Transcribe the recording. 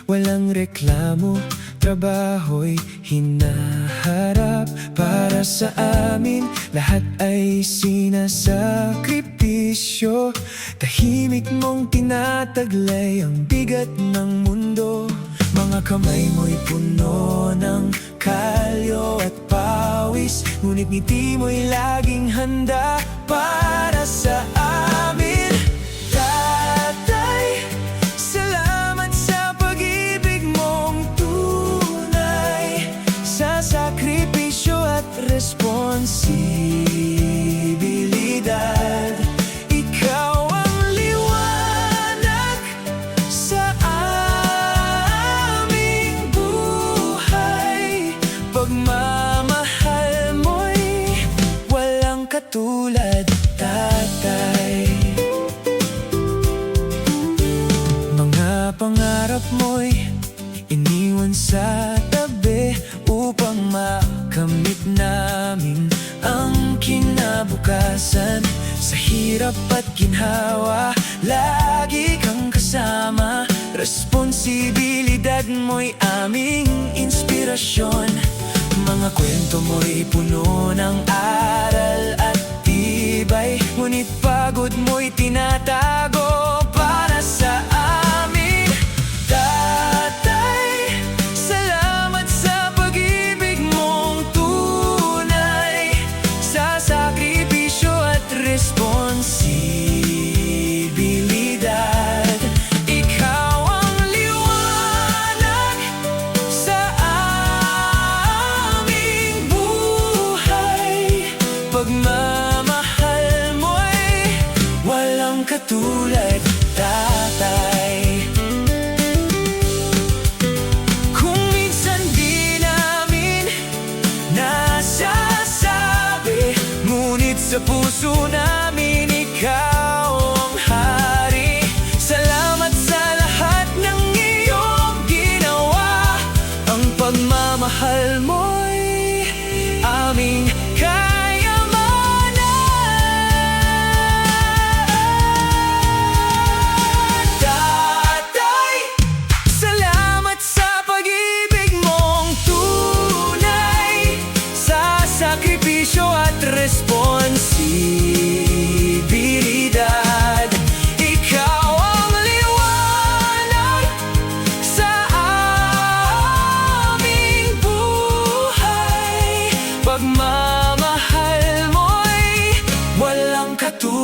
walang reklamo, trabaho'y hinaharap. Para sa amin, lahat ay sinasakripisyo. Tahimik mong tinataglay ang bigat ng mundo. Mga kamay mo'y puno ng kalyo at pawis, ngunit ngiti mo'y laging handa para sa amin. Tatay, salamat sa pag-ibig mong tunay, sa sakripisyo at responsibilidad. Ikaw ang liwanag sa aming buhay. Pagmamahal mo'y walang katulad, tatay. Mga pangarap mo'y iniwan sa tabi upang makamit namin ang kinabukasan. Sa hirap at ginhawa, lagi kang kasama. Responsibilidad mo'y aming inspirasyon. Mga kwento mo'y puno ng aral at tibay, ngunit pagod mo'y tinatago para sa amin. Tatay, salamat sa pag-ibig mong tunay, sa sakripisyo at responsibilidad. Ikaw ang liwanag sa aming buhay. Pagmamahal mo'y walang katulad, tatay. Kung minsan di namin nasasabi, ngunit sa puso namin ikaw ang hari. Salamat sa lahat ng iyong ginawa. Ang pagmamahal mo'y aming kayamanan. Tatay, salamat sa pag-ibig mong tunay, sa sakripisyo at responsibilidad. Ikaw ang liwanag sa aming buhay. Pagmamahal mo'y walang katulad.